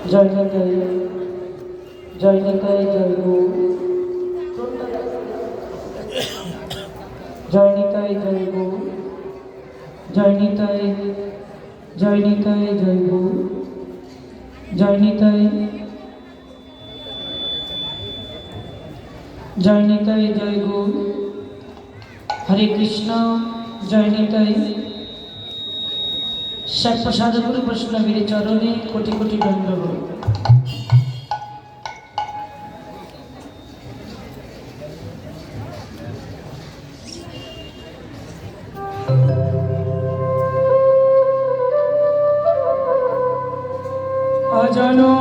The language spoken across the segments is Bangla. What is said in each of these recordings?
জয় নিতাই জয় নিতাই জয় গো জয় নিতাই জয় গো জয় নিতাই জয় নিতাই জয় গো জয় নিতাই জয় নিতাই জয় গো হরে কৃষ্ণ জয় নিতাই শেখ সাধুগুরু বৈষ্ণবীর চরণে কোটি কোটি দণ্ডবোধ। অজানো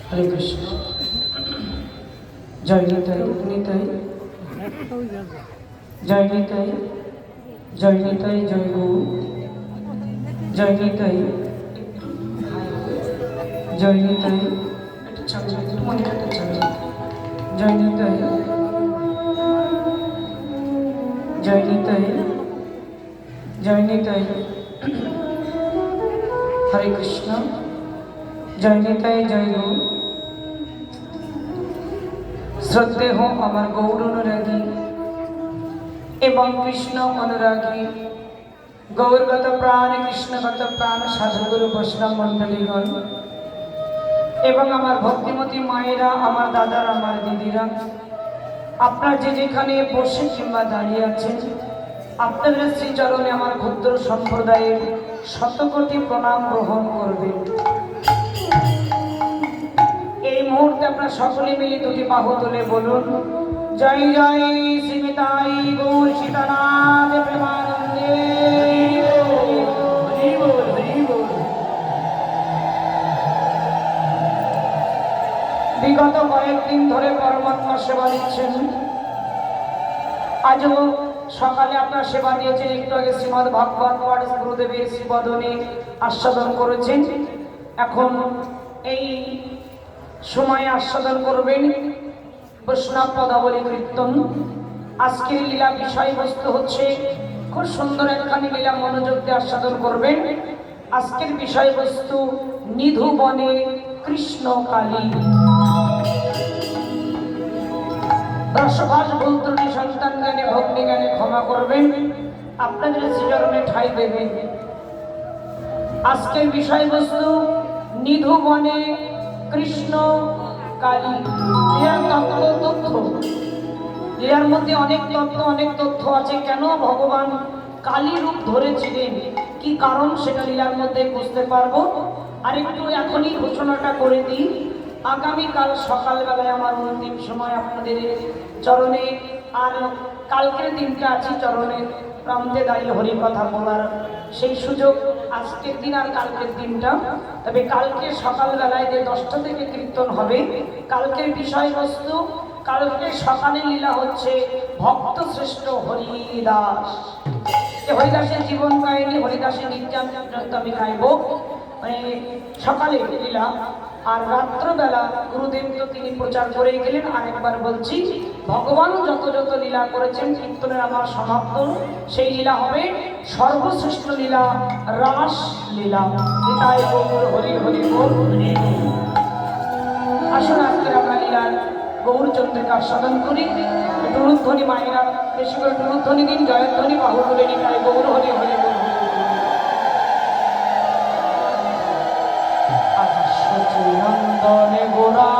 হরে কৃষ্ণ। জয় নিতাই নিতাই, জয় নিতাই, জয় নিতাই, জয় গৌ, জয় নিতাই, জয় নিতাই, জয় নিতাই, জয় নিতাই, জয় নিতাই। হরে কৃষ্ণ। জয় নিতাই, জয় গৌ। শ্রদ্ধেয় আমার গৌর অনুরাগী এবং কৃষ্ণ অনুরাগী গৌরগত প্রাণ, কৃষ্ণগত প্রাণ সাধুগুরু বৈষ্ণব মণ্ডলীগণ এবং আমার ভক্তিমতী মায়েরা, আমার দাদারা, আমার দিদিরা, আপনারা যে যেখানে বসে কিংবা দাঁড়িয়ে আছেন, আপনাদের শ্রীচরণে আমার ক্ষুদ্র সম্প্রদায়ের শতকোটি প্রণাম গ্রহণ করবেন। এই মুহূর্তে আপনারা সকলে মিলে দুটি বাহু তুলে বলুন, জয় জয় শ্রীমিতাই গৌর সীতানাথ প্রেমানন্দে। বিগত কয়েকদিন ধরে পরমাত্মা সেবা দিচ্ছেন। আজও সকালে আপনার সেবা দিয়েছেন, একটু আগে শ্রীমদ ভাগবত পাঠ গুরুদেবের শ্রীবদনে আস্বাদন করেছেন। এখন এই সময় আস্বাদন করবেন বৈষ্ণব পদাবলী কীর্তন। আজকের লীলা বিষয়বস্তু হচ্ছে, খুব সুন্দর একখানি লীলা মনোযোগ দিয়ে আস্বাদন করবেন। আজকের বিষয়বস্তু নিধু বনে কৃষ্ণ কালী। রসভাস ভুল ত্রুটি সন্তান জ্ঞানে ভগ্নি জ্ঞানে ক্ষমা করবেন, আপনাদের শ্রীচরণে ঠাঁই দেবেন। আজকের বিষয়বস্তু নিধু বনে কৃষ্ণ কালী। এর তথ্য, এর মধ্যে অনেক তথ্য আছে। কেন ভগবান কালী রূপ ধরেছিলেন, কি কারণ, সেটা লীলার মধ্যে বুঝতে পারবো। আর একটু এখনই ঘোষণাটা করে দিই, আগামীকাল সকালবেলায় আমার অন্তিম সময় আপনাদের চরণে, আর কালকের দিনটা আছি চরণের প্রান্তে দাঁড়িয়ে হরি কথা বলার সেই সুযোগ আজকের দিন আর কালকের দিনটা। তবে কালকে সকালবেলায় যে 10টা থেকে কীর্তন হবে, কালকের বিষয়বস্তু, কালকে সকালে লীলা হচ্ছে ভক্ত শ্রেষ্ঠ হরিদাস। হরিদাসের জীবন কাহিনী, হরিদাসের নিত্যান্ত আমি গাইব সকালে লীলা। আর রাত্রবেলা গুরুদেব তো তিনি প্রচার করে গেলেন। আরেকবার বলছি, ভগবান যত যত লীলা করেছেন, কীর্তনের আমার সমাপ্ত সেই লীলা হবে সর্বশ্রেষ্ঠ লীলা, রাস লীলা। এটাই গৌর হরি হরি বল। আসুন আজকের আমরা লীলার গৌরচন্দ্রকে আস্বাদন করি। ডুরুধ্বনি মায়েরা বেশি করে ডুরুধ্বনি দিন, জয়ধ্বনি বাহু তুলে নিতাই গৌর হরি হরি বল। নন্দনে গোরা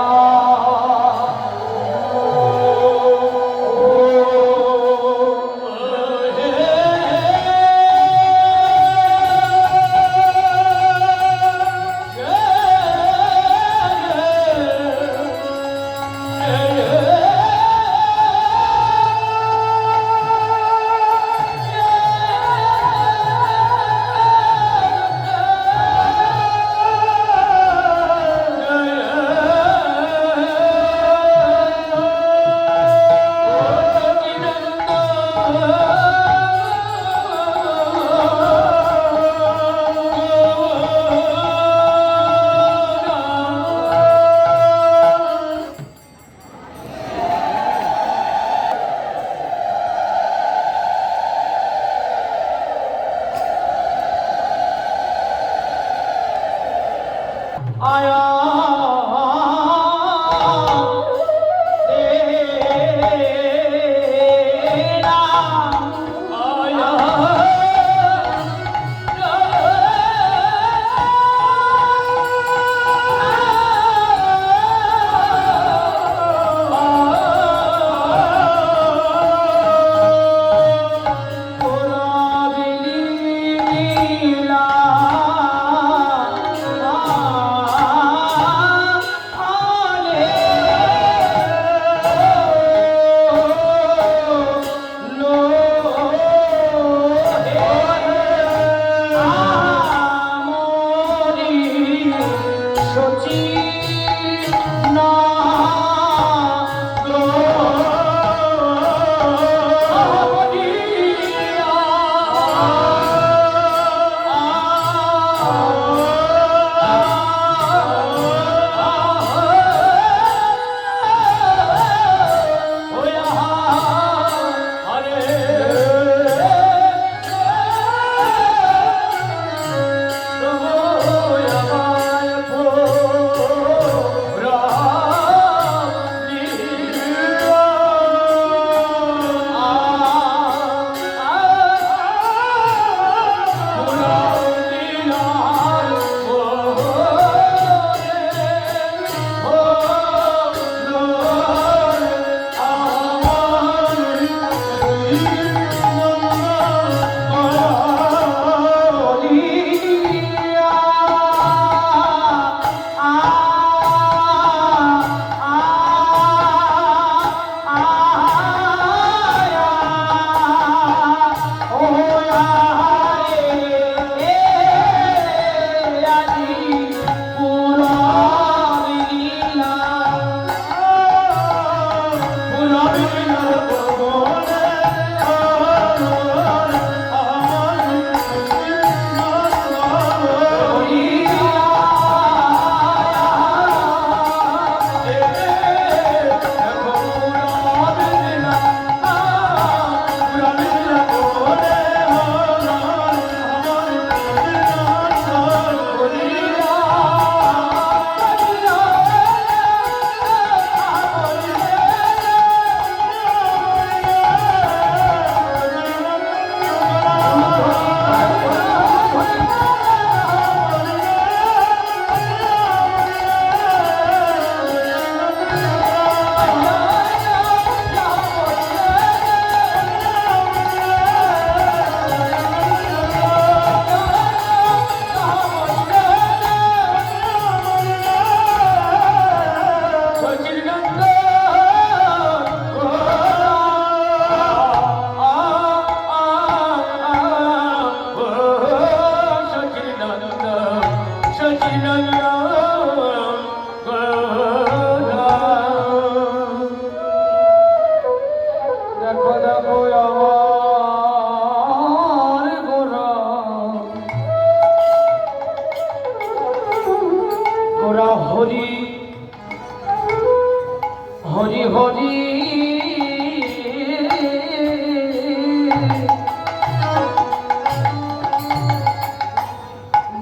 হরি হরি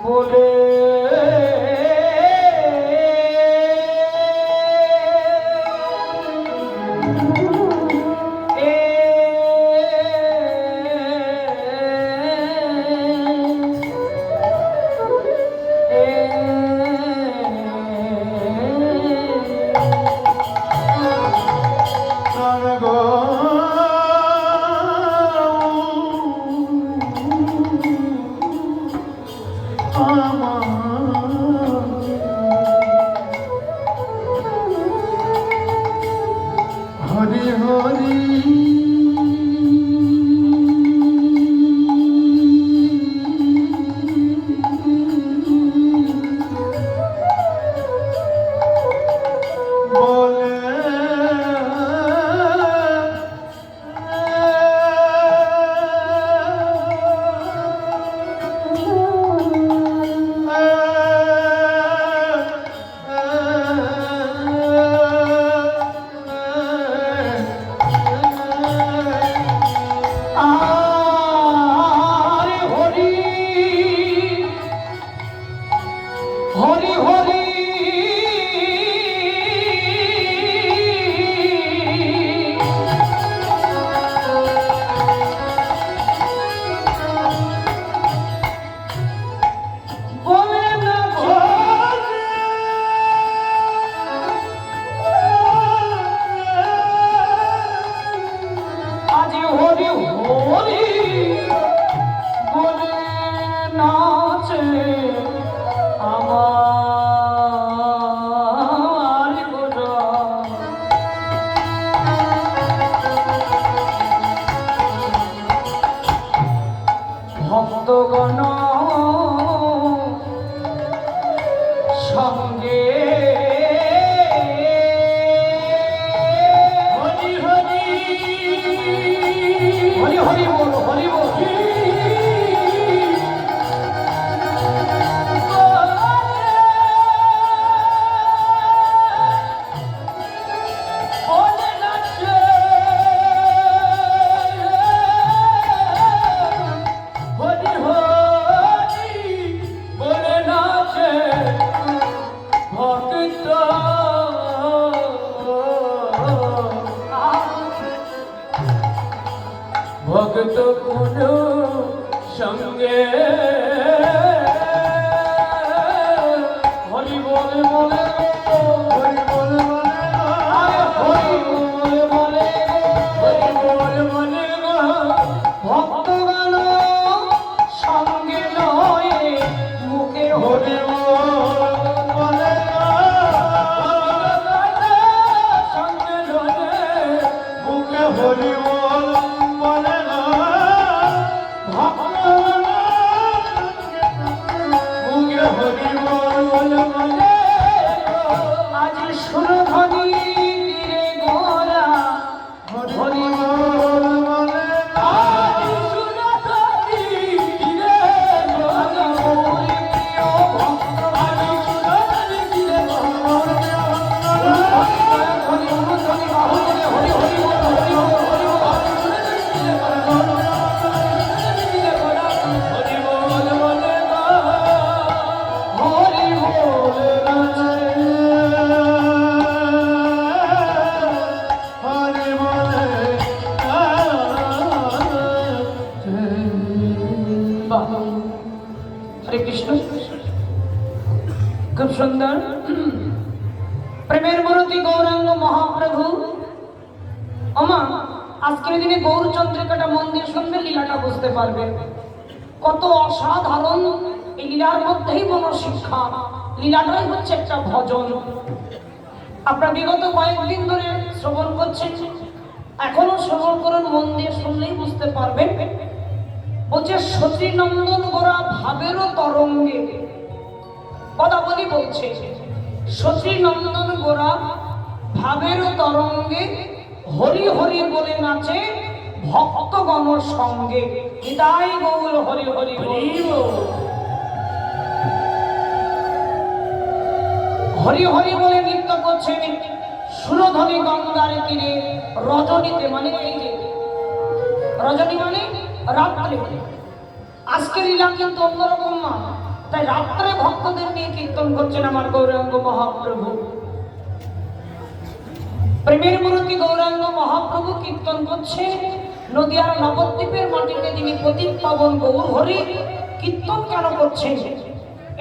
বলে হরি হরি হরি হরি বলে না আজ হরি হরি বলে নাচে আমার গোরা ভক্তগণ সঙ্গে হরি হরি হরি হরি বল হরি বল ভক্ত কোন সঙ্গে হরি বলে বলে হরি বলে বলে হরি বলে বলে হরি বলে বলে ভক্তগণ সঙ্গে নয় মুখে হরি বলে সঙ্গে নয় মুখে হরি আজ সুরধনী তীরে গোরা হরি বল বলে আজ সুরধনী তীরে গোরা হরি প্রিয় ভক্ত আজ সুরধনী তীরে গোরা হরি অনুধনী বাহু বলে হরি হরি বল হরি বল হরি বল হরি বল বলে হরি বলে হরে কৃষ্ণ খুব সুন্দর প্রেমের মূর্তি গৌরাঙ্গ মহাপ্রভু আমা আজকের দিনে গৌরচন্দ্রিকাটা মন্দির শুনবে লীলাটা বুঝতে পারবে কত অসাধারণ এই লীলার মধ্যেই কোনো শিক্ষা লীলাটাই হচ্ছে একটা ভজন আপনারা বিগত কয়েকদিন ধরে শ্রবণ করছেন এখনো শ্রবণ করুন মন দিয়ে শুনলেই বুঝতে পারবেন বলছে সতীনন্দন গোরা ভাবেরও তরঙ্গে কথা বলি বলছে সতীনন্দন গোরা ভাবেরও তরঙ্গে হরি হরি বলে নাচে ভক্তগণ সঙ্গে হৃদয় গৌর হরি হরি হরি হরি বলে নৃত্য করছেন সুরধনী গঙ্গার তীরে রজনীতে, মানে এই যে রজনী মানে রাত্রে। আজকের লীলা কিন্তু অন্যরকম না, তাই রাত্রে ভক্তদের নিয়ে কীর্তন করছেন আমার গৌরাঙ্গ মহাপ্রভু। প্রেমের মূর্তি গৌরাঙ্গ মহাপ্রভু কীর্তন করছে নদিয়ার নবদ্বীপের মাটিতে, যিনি প্রদীপ পাবন গৌর হরি। কীর্তন কেন করছেন?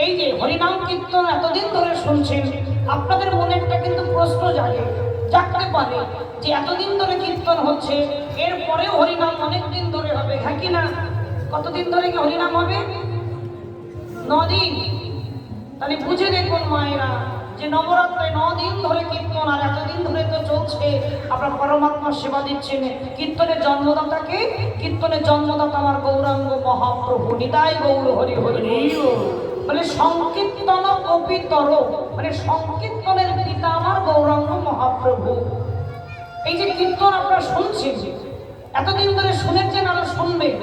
এই যে হরিনাম কীর্তন এতদিন ধরে শুনছেন, আপনাদের মনে একটা কিন্তু প্রশ্ন জাগতে পারে যে এতদিন ধরে কীর্তন হচ্ছে, এরপরে হরিনাম অনেক দিন ধরে হবে, হ্যাঁ কি না? কতদিন ধরে কি হরিনাম হবে? 9 দিন। তাহলে বুঝে দেখুন মায়েরা, যে নবরাত্রে 9 দিন ধরে কীর্তন, আর এতদিন ধরে তো চলছে। আপনার পরমাত্মার সেবা দিচ্ছেন। কীর্তনের জন্মদাতাকে, কীর্তনের জন্মদাতা আমার গৌরাঙ্গ মহাপ্রভু। নিতাই গৌর হরি হরি বলে সংকীর্তন কপিতর, মানে সংকীর্তনের পিতা আমার গৌরাঙ্গ মহাপ্রভু। এই যে কীর্তন আপনারা শুনছেন, এতদিন ধরে শুনেছেন, আরো শুনবেন,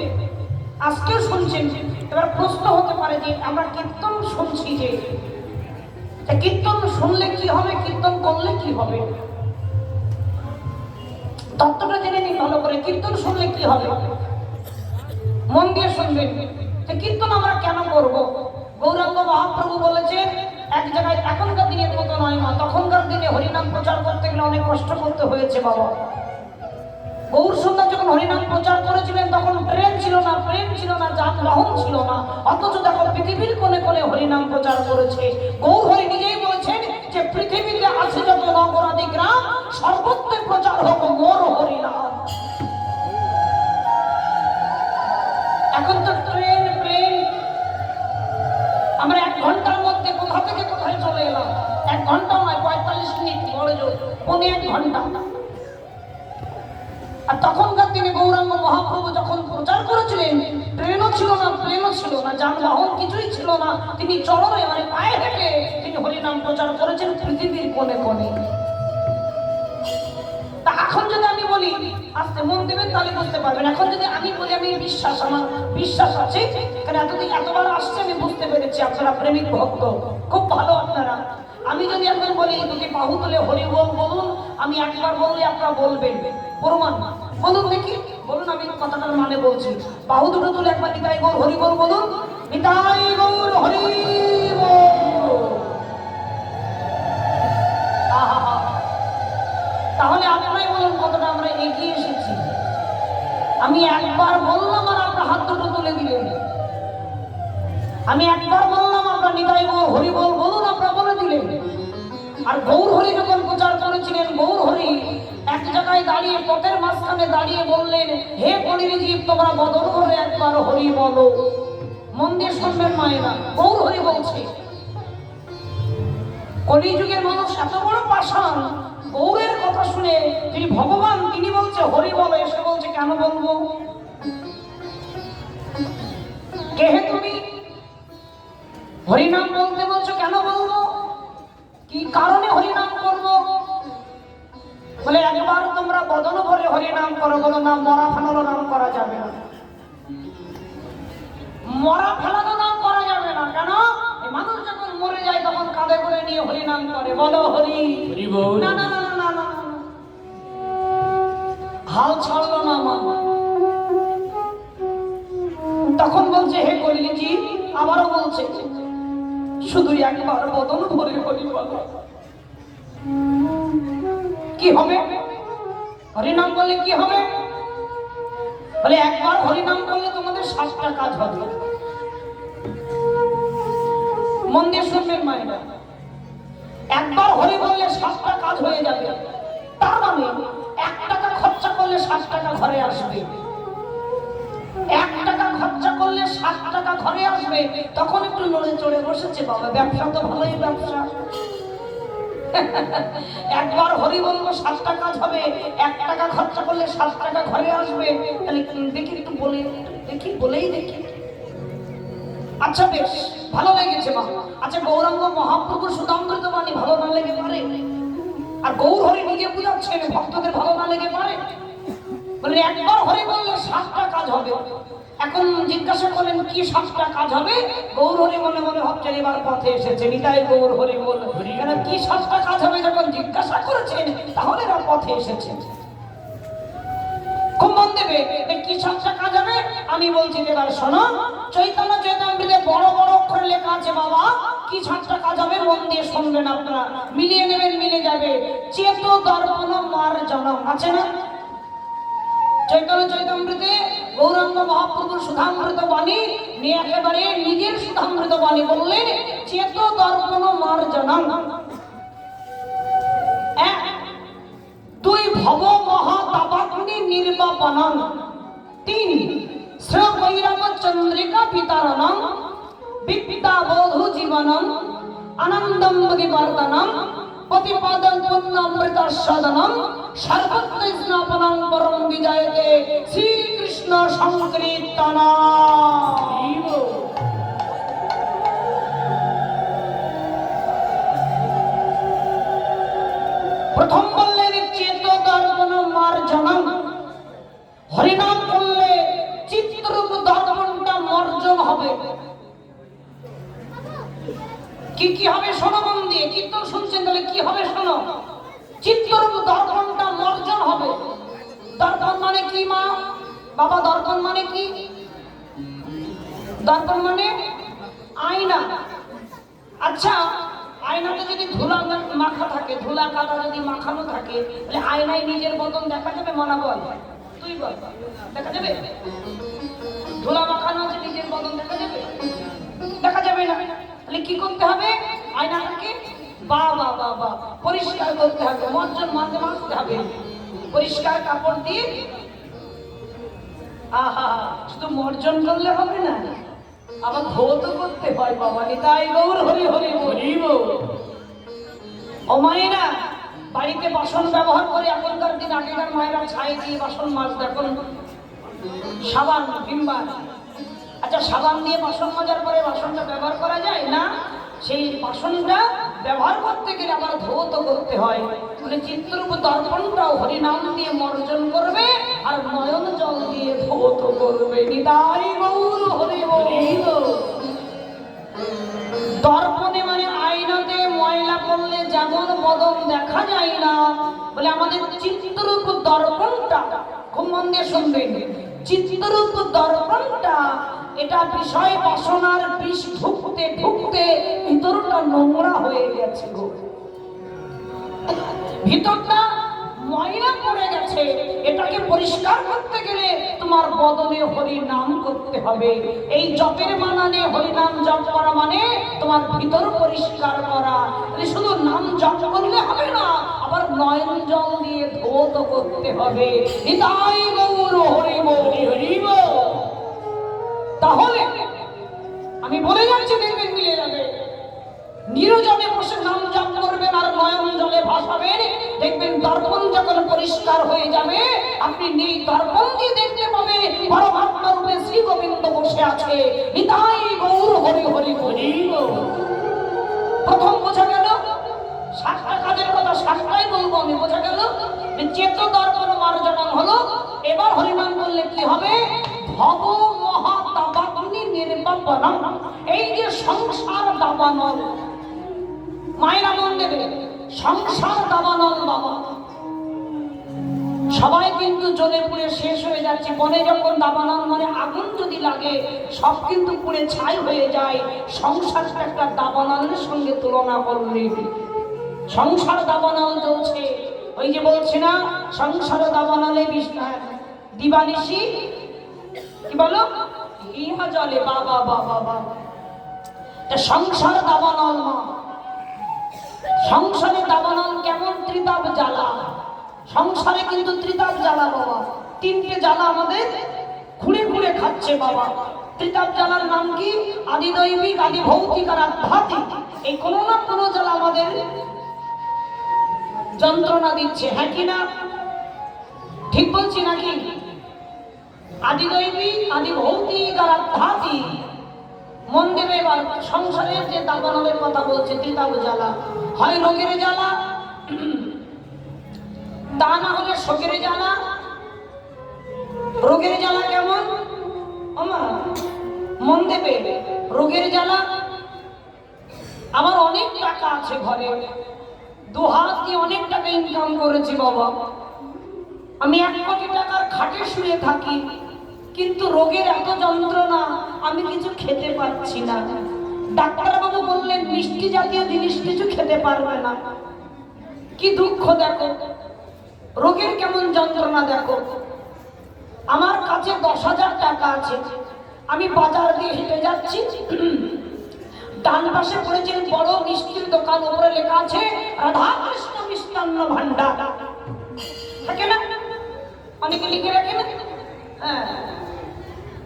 আজকেও শুনছেন। এবার প্রশ্ন হতে পারে যে আমরা কীর্তন শুনছি, যে কীর্তন শুনলে কি হবে, কীর্তন করলে কি হবে? তত্ত্বটা জেনে নিন ভালো করে। কীর্তন শুনলে কি হবে মন দিয়ে শুনবেন। কীর্তন আমরা কেন করব? গৌরাঙ্গ মহাপ্রভু বলেছেন এক জায়গায়, এখনকার দিনের মতো নয় মা, তখনকার দিনে হরিনাম প্রচার করতে গেলে অনেক কষ্ট করতে হয়েছে বাবা। গৌর সুন্দর যখন হরিনাম প্রচার করেছিলেন তখন ট্রেন ছিল না, প্লেন ছিল না, যানবাহন ছিল না, অথচ দেখো পৃথিবীর কোণে কোণে হরিনাম প্রচার করেছে। গৌর হরি নিজেই বলেছেন যে পৃথিবীতে আছে যত নগরাদি গ্রাম, সর্বত্র প্রচার হোক মোর হরিনাম। এখন তো ট্রেন, প্লেন, আমরা 1 ঘন্টার মধ্যে কোথা থেকে কোথায় চলে এলাম। 1 ঘন্টা নয়, 45 মিনিট, বড় জোর 1.5 ঘন্টা। আর তখনকার দিনে গৌরাঙ্গ মহাপ্রভু যখন প্রচার করেছিলেন, ট্রেনও ছিল না, প্লেনও ছিল না, যানবাহন কিছুই ছিল না, তিনি চরণে, মানে পায়ে হেঁটে তিনি হরিনাম প্রচার করেছেন পৃথিবীর কোণে কোণে। তা এখন যদি আমি বলি, আস্তে মন দেবেন তাহলে বুঝতে পারবেন। এখন যদি আমি বলি, আমি বিশ্বাস, আমার বিশ্বাস আছে, কারণ এতদিন এতবার আসছে আমি বুঝতে পেরেছি আপনারা প্রেমিক ভক্ত, খুব ভালো আপনারা। আমি যদি এখন বলি দুটি বাহু তুলে হরি বল বলুন, আমি একবার বললে আপনারা বলবেন, প্রমাণ বলুন দেখি, বলুন, আমি কথাটার মানে বলছি। বাহু দুটো তুলে একবার নিতাই গৌর হরি বল বলুন, নিতাই গৌর হরি বল। আহা, তাহলে আপনারাই বলুন কতটা আমরা এগিয়ে এসেছি। আমি একবার বললাম আর আপনার হাত দুটো তুলে দিলেন। আমি একবার বললাম, আমরা নিতাই গৌর হরি বল বলুন, আপনারা বলে দিলেন। আর গৌর হরি যখন প্রচার করেছিলেন, গৌর হরি এক জায়গায় দাঁড়িয়ে, পথের মাঝখানে দাঁড়িয়ে বললেন, হে কলির জীব, তোমরা বদন করে একবার হরি বলো। মন দিয়ে শুনবেন মায়েরা, গৌর হরি বলছে। কলিযুগের মানুষ এত বড় পাষাণ, গৌরের কথা শুনে তিনি ভগবান, তিনি বলছে হরি বলো, এসে বলছে কেন বলবো? কে হে তুমি? হরিনাম বলতে বলছো, কেন বলবো? কি কারণে হরিনাম করবো? বলে একবার তোমরা বদন ভরে হরিনাম করো। বলো না, মরা ফেলানো নাম করা যাবে না, মরা ফেলানো নাম করা যাবে না। কেন? মানুষ যখন মরে যায় তখন কাঁধে করে নিয়ে হরিনাম করে, বলো হরি বল। না না না না না, হাল ছাড়লো না মা। তখন বলছে, হে কলিজি, আবারও বলছে, শুধু একবার বদন ভরে হরি বলো। কি হবে? হরিনাম বললে কি হবে? বলে একবার হরিনাম করলে তোমাদের 7টা কাজ হবে। মন দিয়ে শুনবেন মায়েরা, একবার হরি বললে 7টা কাজ হয়ে যাবে। তার মানে 1 টাকা খরচা করলে 7 টাকা ঘরে আসবে। 1 টাকা খরচা করলে 7 টাকা ঘরে আসবে। তখন একটু নড়ে চড়ে বসেছে, বাবা ব্যবসা তো ভালোই ব্যবসা। একবার হরি বলবো 7টা কাজ হবে, 1 টাকা খরচা করলে 7 টাকা ঘরে আসবে। তাহলে দেখি একটু বলে দেখি, বলেই দেখি। আচ্ছা বেশ, ভালো লেগেছে মা। আচ্ছা, গৌরাঙ্গ মহাপ্রভুর সুধামৃত বাণী ভালো না লেগে পারে? আর গৌর হরি নিজে বুঝাচ্ছেন ভক্তদের ভালো না লেগে পারে? বলে একবার হরি বললে 7টা কাজ হবে। এখন জিজ্ঞাসা করলেন কি 7টা কাজ হবে? গৌর হরি মনে মনে ভাবছেন এবার পথে এসেছে, নিতাই গৌর হরি বল। কেন কি 7টা কাজ হবে যখন জিজ্ঞাসা করেছেন, তাহলে এরা পথে এসেছেন। খুব মন দেবে, কি 7টা কাজ হবে আমি বলছি, এবার শোনো। চৈতন্য চৈতামৃতে বড় বড় অক্ষরে লেখা আছে বাবা, কি 7টা কাজ হবে মন দিয়ে শুনবেন আপনারা, মিলিয়ে নেবেন, মিলে যাবে। চেত দর্পণ মার্জনম আছে না চৈতন্য চৈতামৃতে? গৌরাঙ্গ মহাপ্রভুর সুধামৃত বাণী নিয়ে একেবারে নিজের সুধামৃত বাণী বললেন, চেত দর্পণ মার্জনম। 2 ভব মহাতাপাগ্নি নির্বাপনম। 3 শ্রেয় বৈরাগ চন্দ্রিকা বিতরণম। বিদ্যা বধূ জীবনম আনন্দম বিবর্তনম। প্রতিপাদন পুণ্যামৃত সদনম। সর্বত্র স্নাপনম পরম বিজয়তে শ্রীকৃষ্ণ সংকীর্তনা। প্রথম বললেন চেত দর্পণ মার্জনম। হরিনাম করলে চিত্ররূপ দর্পণটা মার্জন হবে। কি কি হবে শোনো মন দিয়ে, কীর্তন শুনছেন তাহলে কি হবে শোনো। চিত্ররূপ দর্পণটা মার্জন হবে। দর্পণ মানে কি মা বাবা? দর্পণ মানে কি? দর্পণ মানে আয়না। আচ্ছা, আয়নাতে যদি ধুলা মাখা থাকে, ধুলা কাদা যদি মাখানো থাকে, তাহলে আয়নায় নিজের বদন দেখা যাবে? মনা বল, তুই বল, দেখা যাবে? ধুলা মাখানো আছে, নিজের বদন দেখা যাবে? দেখা যাবে না। তাহলে কি করতে হবে? আয়নাটাকে বা পরিষ্কার করতে হবে, মার্জন মাঝতে হবে, পরিষ্কার কাপড় দিয়ে। আহা, শুধু মার্জন করলে হবে না, আবার ধৌত করতে হয় বাবা। নিতাই গৌর হরি হরি বলিব। ও মায়েরা, বাড়িতে বাসন ব্যবহার করে এখনকার দিন, আগেকার মায়েরা ছাই দিয়ে বাসন মাজত, এখন সাবান ভিমবার। আচ্ছা, সাবান দিয়ে বাসন মাজার পরে বাসনটা ব্যবহার করা যায় না? সেই বাসনটা ব্যবহার করতে গেলে আবার ধৌত করতে হয়। মানে চিত্ররূপ দর্পণটাও হরিনাম দিয়ে মার্জন করবে আর নয়ন জল দিয়ে ধৌত করবে। নিতাই গৌর হরি বলিব। দর্পণে মানে আয়নাতে ময়লা করলে যেমন বদন দেখা যায় না, বলে আমাদের চিত্ররূপ দর্পণটা, খুব মন দিয়ে শুনবেন, চিত্ররূপ দর্পণটা এটা বিষয় বাসনার বিষ ঢুকতে ঢুকতে ভিতরটা নোংরা হয়ে গেছে গো, ভিতরটা ময়লা পড়ে গেছে। এটাকে পরিষ্কার করতে গেলে তোমার বদনে হরি নাম করতে হবে। এই জপের বানানে হরি নাম জপ করা মানে তোমার ভিতর পরিষ্কার করা। শুধু নাম জপ করলে হবে না, আবার নয়ন জল দিয়ে ধৌত করতে হবে। নিতাই গৌর হরি বলি হরি বল। তাহলে আমি বলে যাচ্ছি, দেখবেন মিলে যাবে। নিরজনে বসে নাম জপ করবেন আর নয়ন জলে ভাসাবেন, দেখবেন দর্পণ যখন পরিষ্কার হয়ে যাবে, আপনি এই দর্পণ দিয়ে দেখতে পাবেন পরমাত্মা রূপে শ্রী গোবিন্দ বসে আছে। নিতাই গৌর হরি হরি বলিব। প্রথম বোঝা গেল 7টা কাজের কথা, 7টাই বলবো আমি। বোঝা গেল চেত দর্পণ মার্জনম হলো। এবার হরিনাম করলে কি হবে? ভব মহাতাপাগ্নি নির্বাপনম। এই যে সংসার দাবানল, মায়েরা মন দেবে, সংসার দাবানল বাবা। সবাই কিন্তু জ্বলে পুড়ে শেষ হয়ে যাচ্ছে। বনে যখন দাবানল মানে আগুন যদি লাগে, সব কিন্তু পুড়ে ছাই হয়ে যায়। সংসারটা একটা দাবানলের সঙ্গে তুলনা করলে, সংসার দাবানল জ্বলছে। ওই যে বলছে না, সংসার দাবানলে দিবানিশি কি বলো, ইহা জলে বাবা বাবা বাবা। সংসার দাবানল মা, সংসারে দাবানল কেমন? ত্রিতাপ জ্বালা। সংসারে কিন্তু ত্রিতাপ জ্বালা বাবা। 3টে জ্বালা আমাদের খুঁড়ে খুঁড়ে খাচ্ছে বাবা। ত্রিতাপ জ্বালার নাম কি? আদি দৈবিক, আদি ভৌতিক আর আধ্যাত্মিক। এই কোনো না কোনো জ্বালা আমাদের যন্ত্রণা দিচ্ছে, হ্যাঁ কি না? ঠিক বলছি নাকি? আদি দৈবিক, আদি ভৌতিক আর আধ্যাত্মিক। মন দেবে এবার। সংসারের যে দাবানলের কথা বলছে, ত্রিতাপ জ্বালা, হয় রোগের জ্বালা, তা না হলে শোকের জ্বালা। রোগের জ্বালা কেমন? আমা মন দেবে, রোগের জ্বালা। আমার অনেক টাকা আছে ঘরে, দু হাত দিয়ে অনেক টাকা ইনকাম করেছি বাবা। আমি 1 কোটি টাকার খাটে শুয়ে থাকি, কিন্তু রোগের এত যন্ত্রণা, আমি কিছু খেতে পারছি না। ডাক্তারবাবু বললেন মিষ্টি জাতীয় জিনিস কিছু খেতে পারবে না। কি দুঃখ দেখো, রোগের কেমন যন্ত্রণা দেখো। আমার কাছে 10,000 টাকা আছে, আমি বাজার দিয়ে হেঁটে যাচ্ছি, ডান পাশে পড়েছেন বড় মিষ্টির দোকান, উপরে লেখা আছে রাধাকৃষ্ণ মিষ্টান্ন ভান্ডার। থাকে না, অনেকে লিখে রাখে না? হ্যাঁ,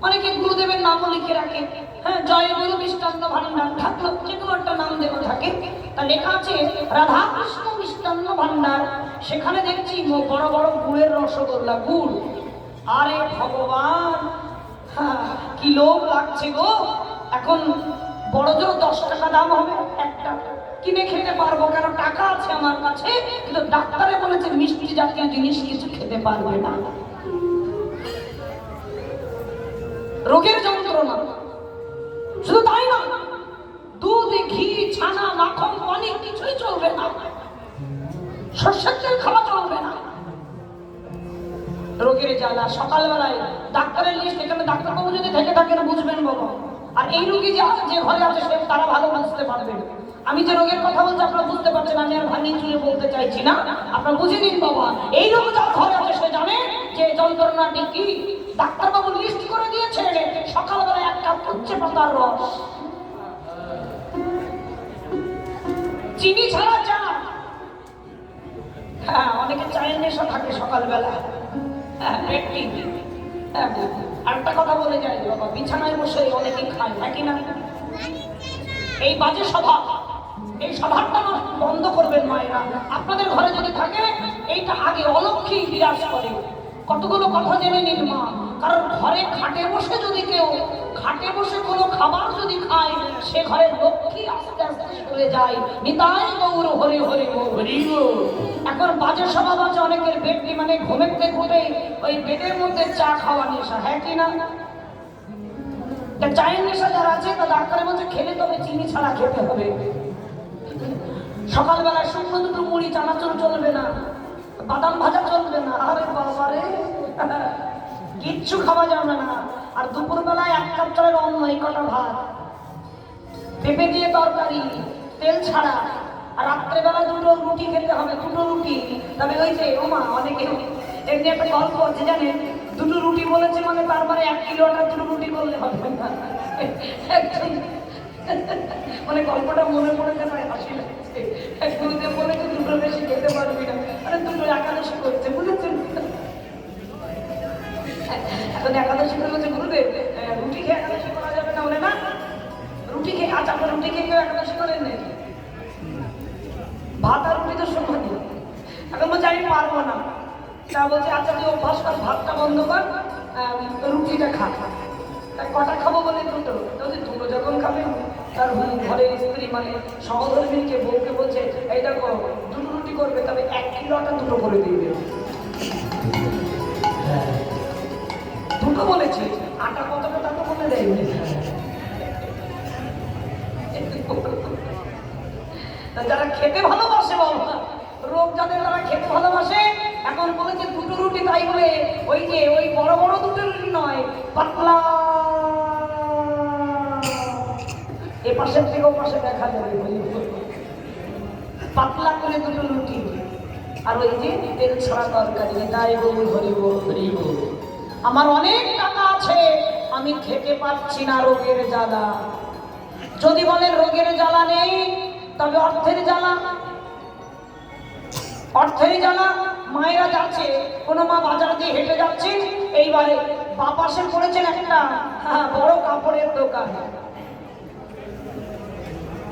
অনেকে গুরুদেবের নামও লিখে রাখে। হ্যাঁ, জয় গুরু মিষ্টান্ন ভান্ডার থাকলো, যে কোনো একটা নাম দেওয়া থাকে। তা লেখা আছে রাধাকৃষ্ণ মিষ্টান্ন ভান্ডার। সেখানে দেখছি বড় বড় গুড়ের রসগোল্লা, গুড়। আরে ভগবান, কি লোভ লাগছে গো। এখন বড় জোর 10 টাকা দাম হবে একটা, কিনে খেতে পারবো, কেন টাকা আছে আমার কাছে। কিন্তু ডাক্তারে বলেছে মিষ্টি জাতীয় জিনিস কিছু খেতে পারবে না। রোগের যন্ত্রণা, শুধু তাই না, দুধ, ঘি, ছানা, মাখন, পনির কিছুই চলবে না, সর্ষের তেল খাওয়া চলবে না। রোগের জ্বালা। সকালবেলায় ডাক্তারের লিস্ট, এখানে ডাক্তারবাবু যদি থেকে থাকেন বুঝবেন বাবা। আর এই রোগী যে ঘরে আছে সে তারা ভালো বুঝতে পারবেন। আমি যে রোগের কথা বলছি আপনারা বুঝতে পারছেন, আমি আর ভাঙিয়ে চুলে বলতে চাইছি না, আপনারা বুঝে নিন বাবা। এই রোগ যার ঘরে আছে সে জানে যে যন্ত্রণাটি কি। ডাক্তারবাবু লিস্ট করে দিয়েছে, সকালবেলা 1 কাপ উচ্ছে পাতার রস, চিনি ছাড়া চা। হ্যাঁ, অনেকে চায়ের নেশা থাকে সকালবেলা। হ্যাঁ, পেটটি। হ্যাঁ, আরেকটা কথা বলে যাই বাবা, বিছানায় বসে অনেকে খায়, নাকি না? এই বাজে স্বভাব, এই স্বভাবটা বন্ধ করবেন মায়েরা। আপনাদের ঘরে যদি থাকে এইটা আগে অলক্ষী বিরাজ করে। কতগুলো কথা জেনে নিন মা, কারণ ঘরে খাটে বসে যদি কেউ খাটে বসে কোনো খাবার যদি খায়, সে ঘরের লক্ষ্মী আস্তে আস্তে চলে যায়। নিতাই গৌর হরে হরে হরি গো। এখন বাজে স্বভাব আছে অনেকের, বেডটি মানে ঘুমেতে ঘুমে ওই বেডের মধ্যে চা খাওয়া নেশা। হ্যাঁ কি না? চায়ের নেশা যারা আছে তা ডাক্তারের মধ্যে খেলে তবে চিনি ছাড়া খেতে হবে। সকালবেলায় শুকনো দুটো মুড়ি, চানাচুর চলবে না, বাদাম ভাজা চলবে না। আরে বাবারে, কিচ্ছু খাওয়া যাবে না। আর দুপুরবেলায় 1 কাপ চালের অন্ন, এই কটা ভাত, পেঁপে দিয়ে তরকারি, তেল ছাড়া। আর রাত্রেবেলা 2টো রুটি খেতে হবে, 2টো রুটি। তবে ওই যে ওমা, অনেকে এমনি একটা গল্প আছে জানেন, 2টো রুটি বলেছে মানে তার মানে 1 কিলো আটা 2টো রুটি করলে হবে না। মানে গল্পটা মনে পড়েছে, তাই হাসি লাগছে। গুরুদেব বলেছে 2টো বেশি খেতে পারবি না, মানে 2টো একাদশী করছে, বুঝেছেন? এখন একাদশী করে বলছে গুরুদেব রুটি খেয়ে একাদশী করা যাবে না, বলে না রুটি খেয়ে। আচ্ছা, আপনার রুটি খেয়ে কেউ একাদশী করেন নাকি? ভাত আর রুটি তো সমান। এখন বলছে আমি পারবো না। তা বলছে আচ্ছা তুই অভ্যাস কর, ভাতটা বন্ধ কর, রুটিটা খা। তাই কটা খাবো বলে 2টো। বলছে 2টো যখন খাবে, তার ঘরের স্ত্রী মানে সহধর্মীকে বউকে বলছে এই দেখো 2টো রুটি করবে, তবে 1 কিলো আটা 2টো করে দিয়ে দেবে। 2টো বলেছে, আটা কতটা তা তো বলে দেয়। যারা খেতে ভালোবাসে বাবা, রোগ যাদের তারা খেতে ভালোবাসে, এখন বলেছে 2টো রুটি। তাই বলে ওই যে ওই বড় বড় 2টো রুটি নয়, পাতলা, এ পাশের থেকে ও পাশে দেখা যাবে, পাতলা করে 2টো রুটি। আর ওই যে তেল ছাড়া তরকারি। তাই বলি হরি বল হরি বল। আমার অনেক টাকা আছে, আমি খেতে পারছি না, রোগের জ্বালা। যদি বলেন রোগের জ্বালা নেই, তবে অর্থের জ্বালা। অর্থের জ্বালা। মায়েরা যাচ্ছে, কোনো মা বাজার দিয়ে হেঁটে যাচ্ছে, এইবারে বাপাশে পড়েছেন একটা বড় কাপড়ের দোকান।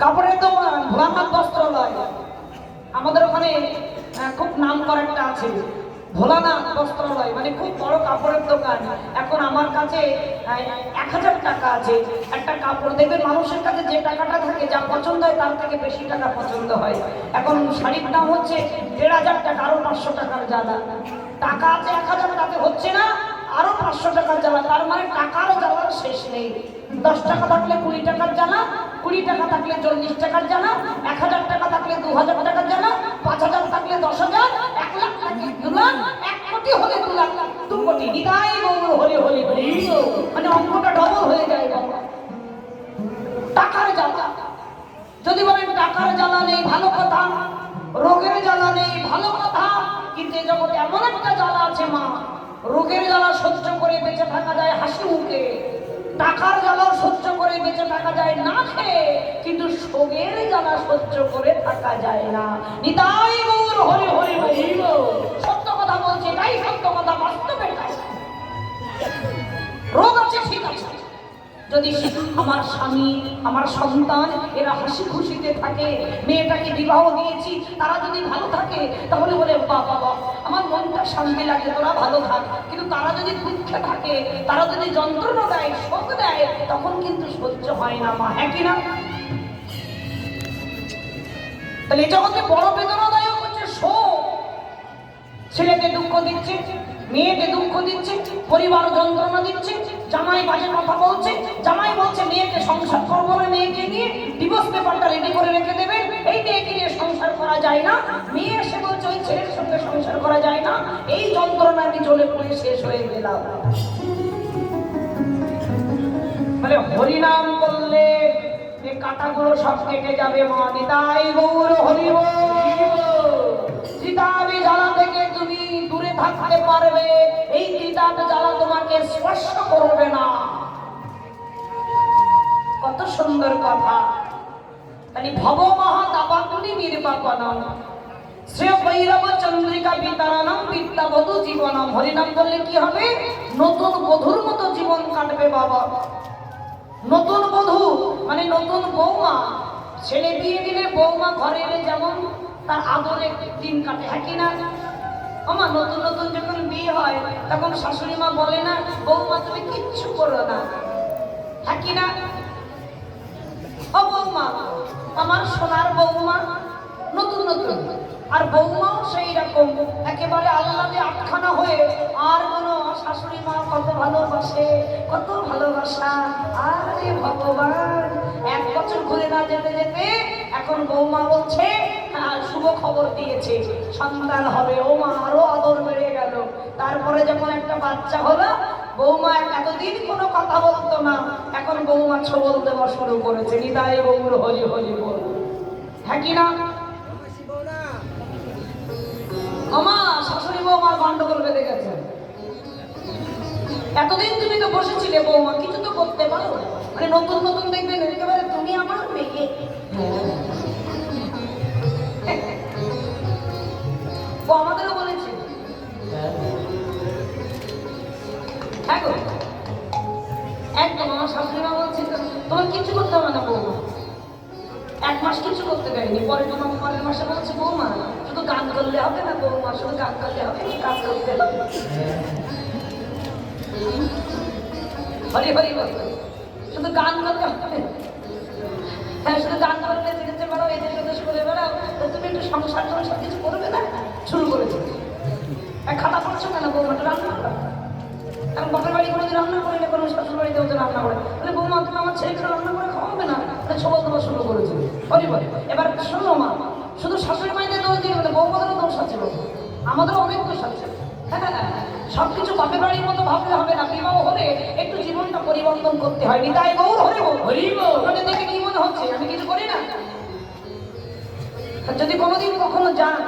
কাপড়ের দোকান ভোলানাথ বস্ত্রালয়, আমাদের ওখানে খুব নাম করা একটা আছে ভোলানাথ বস্ত্রালয়, মানে খুব বড় কাপড়ের দোকান। এখন আমার কাছে 1000 টাকা আছে। একটা কাপড় দেখবেন মানুষের কাছে যে টাকাটা থাকে, যা পছন্দ হয় তার থেকে বেশি টাকা পছন্দ হয়। এখন শাড়ির দাম হচ্ছে 1500 টাকা, আরো 500 টাকার জ্বালা। টাকা আছে 1000, তাতে হচ্ছে না, আরো 500 টাকার জ্বালা, তার মানে টাকার জ্বালার শেষ নেই। 10 টাকা থাকলে 20 টাকার জ্বালা, 20 টাকা থাকলে 40 টাকার জ্বালা, 1000 টাকা থাকলে 2000 টাকার জ্বালা, 5000 থাকলে 10,000, 1 লাখ থাকলে 2 লাখ, 1 কোটি হলে 2 লাখ, 2 কোটি। নিতাই গৌর হরি হরি হরি, মানে অঙ্কটা ডবল হয়ে যায় বাবা। টাকার জ্বালা, যদি বলেন টাকার জ্বালা নেই ভালো কথা, রোগের জ্বালা নেই ভালো কথা, কিন্তু এই জগতে এমন একটা জ্বালা আছে মা, রোগের জ্বালা সহ্য করে বেঁচে থাকা যায় হাসি মুখে, টাকার জ্বালাও সহ্য করে বেঁচে থাকা যায় না খেয়ে, কিন্তু শোকের জ্বালা সহ্য করে থাকা যায় না। নিতাই গৌর হরি হরি হরি, সত্য কথা বলছে, তাই সত্য কথা, বাস্তবে তাই। রোগ আছে ঠিক আছে, যদি আমার স্বামী আমার সন্তান এরা হাসি খুশিতে থাকে, মেয়েটাকে বিবাহ দিয়েছি তারা যদি ভালো থাকে, তাহলে বলে বাবা আমার মনটা শান্তি লাগে, তোরা ভালো থাক। কিন্তু তারা যদি দুঃখে থাকে, তারা যদি যন্ত্রণা দেয়, শোক দেয়, তখন কিন্তু সহ্য হয় না মা, হ্যাঁ কিনা? তাহলে এটা হচ্ছে বড় বেদনাদায়ক হচ্ছে শোক। ছেলেকে দুঃখ দিচ্ছে, মেয়েকে দুঃখ দিচ্ছে, পরিবার যন্ত্রণা দিচ্ছে, জামাই বাজে কথা বলছে, জামাই বলছে মেয়েকে সংসার করবো না, মেয়েকে নিয়ে ডিভোর্স পেপারটা রেডি করে রেখে দেবেন, এই মেয়েকে নিয়ে সংসার করা যায় না, মেয়ে এসে বলছে ওই ছেলের সঙ্গে সংসার করা যায় না, এই যন্ত্রণা আমি জ্বলে পড়ে শেষ হয়ে গেলাম। মানে হরিনাম করলে এই কাঁটাগুলো সব কেটে যাবে মা। নিতাই গৌর হরি বল। চিতাবি জ্বালা থেকে তুমি দূরে থাকতে পারবে, এই চিতাব জ্বালা তোমাকে স্পর্শ করবে না। কত সুন্দর কথা। তাহলে ভব মহা দাবাগ্নি নির্বাপনম শ্রেয় ভৈরব চন্দ্রিকা বিতারানাম বিদ্যাবধূ জীবনম। হরিনাম বললে কি হবে? নতুন বধূর মতো জীবন কাটবে বাবা। নতুন বধূ মানে নতুন বৌমা, ছেলে বিয়ে দিলে বৌমা ঘরে এলে যেমন তার আদরে দিন কাটে, হ্যাঁ কি না? আমার নতুন নতুন যখন বিয়ে হয় তখন শাশুড়ি মা বলে না বৌমা তুমি কিচ্ছু করো না, হ্যাঁ কি না? ও বৌমা, আমার সোনার বৌমা, নতুন নতুন, আর বৌমাও সেই রকম একেবারে আল্লাদে আটখানা হয়ে, আর কোনো শাশুড়ি মা কত ভালোবাসে, কত ভালোবাসা। আরে ভগবান, 1 বছর ঘুরে না যেতে যেতে এখন বৌমা বলছে শুভ খবর দিয়েছে, সন্তান হবে। ও মা, আরো আদর বেড়ে গেল। তারপরে যখন একটা বাচ্চা হলো, বৌমা এতদিন কোনো কথা বলতো না, এখন বৌমা ছবল দেওয়া শুরু করেছে। নিতাই গৌর হরি হরি বল, হ্যাঁ কি না? আমা শাশুড়ি বৌমার গন্ডগোল বেঁধে গেছে। এতদিন তুমি তো বসেছিলে বৌমা, কিছু তো করতে পারো। মানে নতুন নতুন দেখবেন একেবারে তুমি আমার মেয়ে, ও আমাদেরও বলেছে। হ্যাঁ গো, একদম আমার শাশুড়ি মা বলছে তোমার কিছু করতে হবে না বৌমা। 1 মাস কিছু করতে পারিনি, পরের মাসে বলছে বৌমা শুধু গান করলে হবে না, বৌমা শুধু গান করলে হবে, কাজ করতে হবে। হরি হরি হরি, শুধু গান করলে হবে। হ্যাঁ, শুধু গান করলে যেতে পারো, এদের দেশ করে বেড়াও, তো তুমি একটু সংসার টংসার কিছু করবে না? শুরু করেছে। খাতা পড়ছো কেন বৌমাটা? রান্না করো। এখন বাপের বাড়ি কোনোদিন রান্না করি না, কোনো শ্বশুর বাড়িতে ওদের রান্না করে, বলে বৌমা তুমি আমার ছেলেকে রান্না করে খাওয়াবে না? ছবল দেওয়া শুরু করেছে। হরি বল। এবার শোনো মা, শুধু শাশুড়ি মায়েদের দোষ দিয়ে বলে বৌমাদেরও দোষ আছে, আমাদেরও অনেক দোষ আছে। হ্যাঁ, সবকিছু বাপের বাড়ির মতো ভাবলে হবে না। বিবাহ হলে একটু জীবনটা পরিবর্তন করতে হয়। নিতাই গৌর হরি বল। হরি বল। আপনাদের দেখে কি মনে হচ্ছে আমি কিছু করি না? যদি কোনোদিন কখনো যান,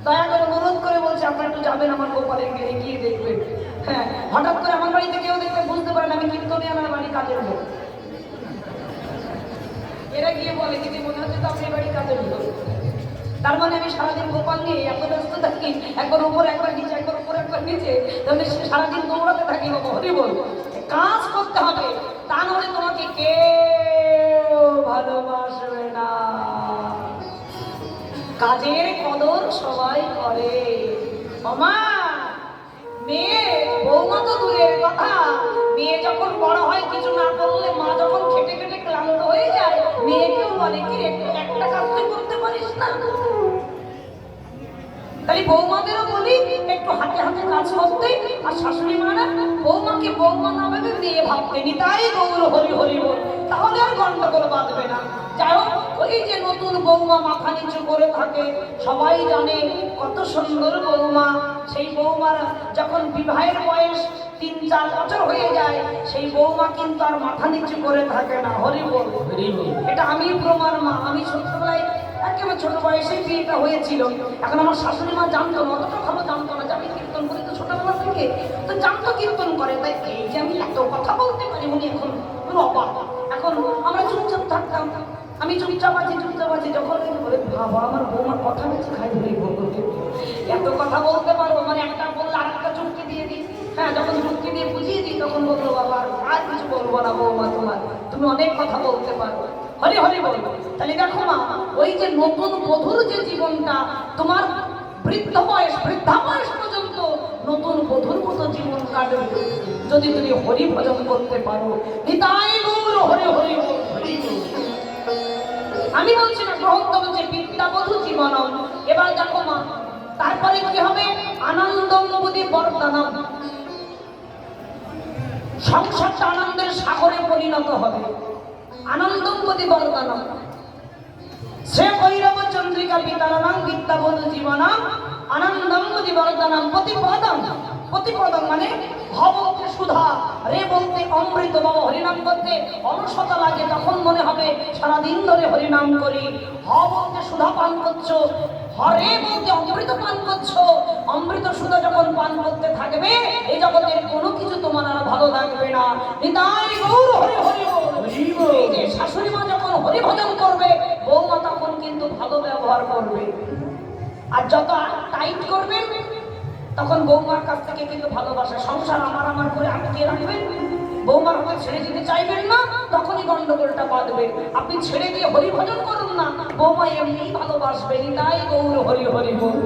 দয়া করে অনুরোধ করে বলছে আপনারা একটু যাবেন আমার গোপালের গিয়ে, গিয়ে দেখবেন। হ্যাঁ, হঠাৎ করে আমার বাড়িতে কেউ দেখবে বুঝতে পারেন আমি কীর্তনে আমার বাড়ি কাজের লোক। এরা গিয়ে বলে কিন্তু মনে হচ্ছে তো আপনি বাড়ি কাজের লোক। তার মানে আমি সারাদিন গোপাল নিয়ে এত ব্যস্ত থাকি, একবার উপর একবার নিচে, একবার উপর একবার নিচে, তাহলে সারাদিন দৌড়াতে থাকি। বাবা হরি বল। কাজ করতে হবে, তা নাহলে তোমাকে কেউ ভালোবাসবে না। কাজের কদর সবাই করে। ওমা, মেয়ে বৌমা তো দূরের কথা, মেয়ে যখন বড় হয় কিছু না করলে, মা যখন খেটে খেটে ক্লান্ত হয়ে যায়, মেয়েকেও বলে কি একটা কাজ তুই করতে পারিস না? তাই বৌমাদেরও বলি একটু হাতে হাতে কাজ কাজ করতে, আর শাশুড়ি মা না বৌমাকে বৌমা না ভেবে মেয়ে ভাবতে নি, তাই গৌর হরি হরি বল, তাহলে আর গন্ডগোল বাঁধবে না। যাই হোক, ওই যে নতুন বৌমা মাথা নিচু করে থাকে, সবাই জানে কত সুন্দর বৌমা। সেই বৌমার যখন বিবাহের বয়স 3-4 বছর হয়ে যায়, সেই বৌমা কিন্তু আর মাথা নিচু করে থাকে না। হরি বল, এটা আমি প্রমাণ মা। আমি ছোটবেলায় একেবারে ছোট বয়সে বিয়েটা হয়েছিল। এখন আমার শাশুড়ি মা জানতো না, অতটা ভালো জানতো না যে আমি কীর্তন করি, তো ছোটবেলা থেকে তো জানতো কীর্তন করে, তাই এই যে আমি এত কথা বলতে পারি উনি এখন অবাক। এখন আমরা চুপচাপ থাকতাম, আমি চুপচাপ আছি। যখন বলে বাবা আমার বৌমার কথা বেশি খাই ধরে বলতে, এত কথা বলতে পারো, মানে একটা বললে আর একটা চুক্তি দিয়ে দিই। হ্যাঁ, যখন চুক্তি দিয়ে বুঝিয়ে দিই তখন বললো বাবা আর কিছু বলবো না বৌমা, তুমি অনেক কথা বলতে পারো। হরি হরি বলবো। তাহলে দেখো মা, ওই যে নতুন বধূর যে জীবনটা, তোমার বৃদ্ধা বয়স পর্যন্ত নতুন বধূর মতো জীবন কাটবে যদি তুমি হরি ভজন করতে পারো। নিতাই গৌর হরি হরি বল। আমি বলছি না, গ্রন্থ বলছে বিদ্যাবধূ জীবনম। এবার দেখো মা, তারপরে কি হবে? আনন্দম বুদ্ধি বর্ধনম। সংসারটা আনন্দের সাগরে পরিণত হবে। আনন্দম বুদ্ধি বর্ধনম। সে কৈরব চন্দ্রিকা বিতারণম বিদ্যাবধূ জীবনম আনন্দম বুদ্ধি বর্ধনম। প্রতিপদম মানে ভ বলতে সুধা, রে বলতে অমৃত। বাবা হরিনাম করতে অলসতা লাগে, তখন মনে হবে সারাদিন ধরে হরিনাম করি। হ বলতে সুধা পান করছো, হরে বলতে অমৃত পান করছো। অমৃত সুধা যখন পান করতে থাকবে, এই জগতের কোনো কিছু তোমার আর ভালো লাগবে না। নিতাই গৌর হরি হরি বল। এই যে শাশুড়ি মা যখন হরি ভজন করবে, বৌমা তখন কিন্তু ভালো ব্যবহার করবে। আর যত টাইট করবেন, তখন বৌমার কাছ থেকে কিন্তু ভালোবাসা, সংসার আমার করে আটকিয়ে রাখবেন, বৌমার হাতে ছেড়ে দিতে চাইবেন না, তখনই গন্ডগোলটা বাঁধবে। আপনি ছেড়ে দিয়ে হরি ভজন করুন না, বৌমা এমনি ভালোবাসবে। তাই গৌর হরি হরি বল।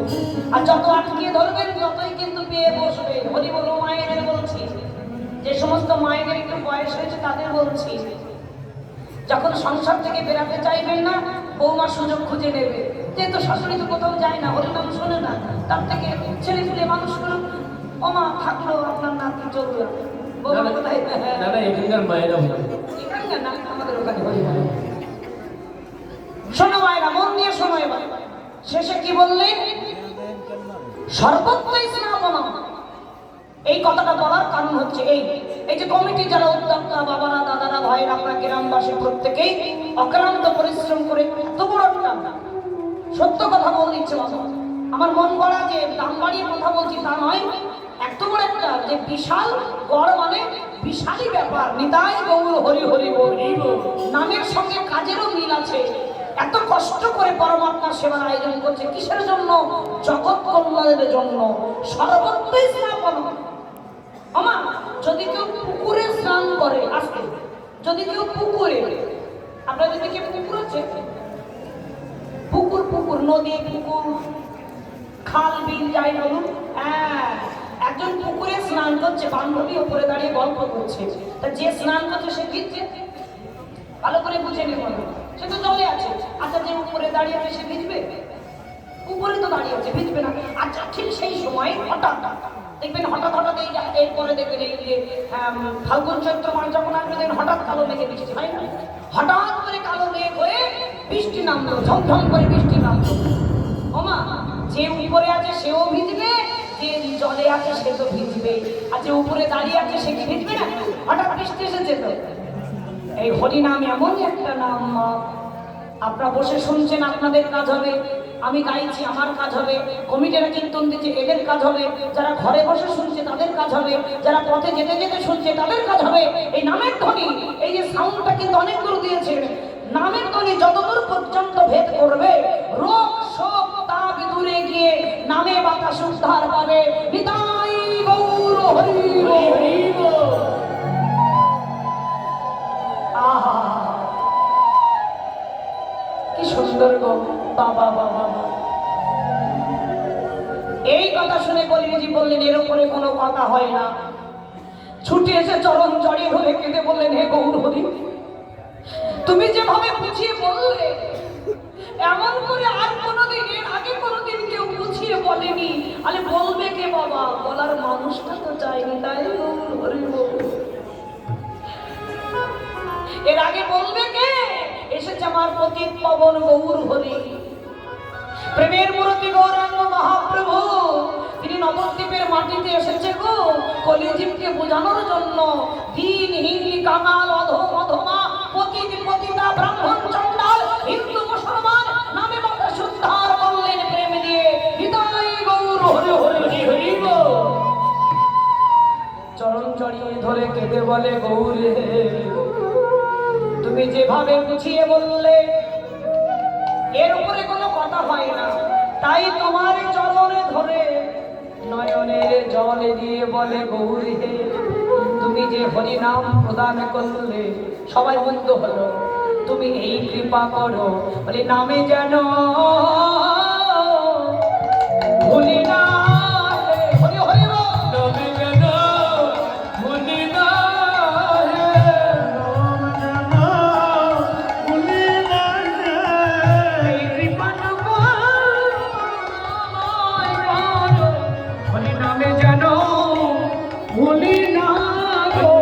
আর যত আটকিয়ে ধরবেন, ততই কিন্তু পেয়ে বসবে। হরি বল। মায়েদের বলছি, যে সমস্ত মায়েদের একটু বয়স হয়েছে তাদের বলছি, যখন সংসার থেকে বেরাতে চাইবেন না, বৌমা সুযোগ খুঁজে নেবে। যেহেতু শাশুড়ি তো কোথাও যায় না, হরিনাম শোনে না, তার থেকে ছেলে পুলে মানুষ করুন। ও মা থাকলো আপনার নাতি চললো, বৌমা কোথায়? এখানকার মায়েরা এখানকার না, আমাদের ওখানে হরিনাম। শোনো মায়েরা, মন দিয়ে শোনো। এবার শেষে কি বললেন? সর্বত্রই স্নাপনা। এই কথাটা বলার কারণ হচ্ছে এই যে কমিটি যারা উদ্যোক্তা, বাবারা, দাদারা, ভাইরা, আমরা গ্রামবাসী প্রত্যেকেই অক্লান্ত পরিশ্রম করে এত বড় একটা সত্য কথা বলে দিচ্ছে। আমার মন গড়া যে দাম বাড়িয়ে কথা বলছি তা নয়, এত বড় একটা যে বিশাল গড়, মানে বিশালই ব্যাপার। নিতাই গৌর হরি হরি বল। নামের সঙ্গে কাজেরও মিল আছে। এত কষ্ট করে পরমাত্মার সেবার আয়োজন করছে কিসের জন্য? জগৎ কল্যাণের জন্য। সর্বত্রই স্নাপন। আমা যদি কেউ পুকুরে স্নান করে, আজকে যদি কেউ পুকুরে, আপনার যদি কেউ পুকুর আছে, পুকুর নদী, পুকুর, খাল, বিল যাই বলুন, হ্যাঁ, একজন পুকুরে স্নান করছে, বান্ধবী উপরে দাঁড়িয়ে গল্প করছে, তা যে স্নান করছে সে ভিজছে? ভালো করে বুঝে নেব, সে তো জলে আছে। আচ্ছা, যে উপরে দাঁড়িয়ে আছে সে ভিজবে? উপরে তো দাঁড়িয়ে আছে, ভিজবে না। আচ্ছা, ঠিক সেই সময় হঠাৎ দেখবেন, হঠাৎ এরপরে দেখবেন এই যে ফাল্গুন চৈত্র মাস যখন আসবে, দেখবেন হঠাৎ কালো মেঘে বৃষ্টি হয় না? হঠাৎ করে কালো মেঘ হয়ে বৃষ্টি নামলো, ঝমঝম করে বৃষ্টি নামলো। ওমা, যে উপরে আছে সেও ভিজবে, যে জলে আছে সে তো ভিজবে। আর যে উপরে দাঁড়িয়ে আছে সে কি ভিজবে না? হঠাৎ বৃষ্টি এসেছে তো। এই হরি নাম এমনই একটা নাম। আপনারা বসে শুনছেন, আপনাদের কাজ হবে। আমি গাইছি, আমার কাজ হবে। কমিটিরা কীর্তন দিচ্ছে, এদের কাজ হবে। যারা ঘরে বসে শুনছে তাদের কাজ হবে। যারা পথে যেতে যেতে শুনছে তাদের কাজ হবে। এই নামের ধ্বনি, এই যে সাউন্ডটা কিন্তু অনেক দূর দিয়েছে। নামের ধ্বনি যতদূর পর্যন্ত ভেদ করবে, রোগ শোক তাপ দূরে গিয়ে নামে বাতাস উদ্ধার পাবে। নিতাই গৌর হরি হরি বল। আহা, কি সুন্দর গো বাবা বাবা। এই কথা শুনে কলিজি বললেন, এর উপরে কোনো কথা হয় না। ছুটে এসে চরণ জড়িয়ে ধরে কেঁদে বললেন, হে গৌর হরি, তুমি যেভাবে বুঝিয়ে বললে, এমন করে আর কোনোদিন, এর আগে কোনোদিন কেউ বুঝিয়ে বলেনি। আরে বলবে কে বাবা? বলার মানুষটা তো চাইনি, তাই গৌর হরি বল। এর আগে বলবে কে এসেছে আমার পতিত পবন গৌর হরি, প্রেমের মূর্তি গৌরাঙ্গ মহাপ্রভু। তিনি নবদ্বীপের মাটিতে এসেছে গো কলিজীবকে বোঝানোর জন্য। দিনহীন কাঙাল অধম অধমা পতিত পতিতা ব্রাহ্মণ চণ্ডাল হিন্দু মুসলমান নামে মাথা সুদ্ধার করলেন প্রেম দিয়ে। হৃদয় গৌর হরি হরি হরি গো। চরণ জড়িয়ে ধরে কেঁদে বলে গৌরে, তুমি যেভাবে বুঝিয়ে বললে এর উপরে কোনো কথা হয় না, তাই তোমার চরণে ধরে নয়নের জল দিয়ে বলে গৌরী, তুমি যে হরি নাম প্রদান করলে সবাই বন্ধ হলো, তুমি এই কৃপা করো বলে নামে যেন ভুলি না। হরি হরি বল। নামে যেন ভুলি না। এই কৃপাটুকু আমায় করো, বলে নামে যেন ভুলি না গো।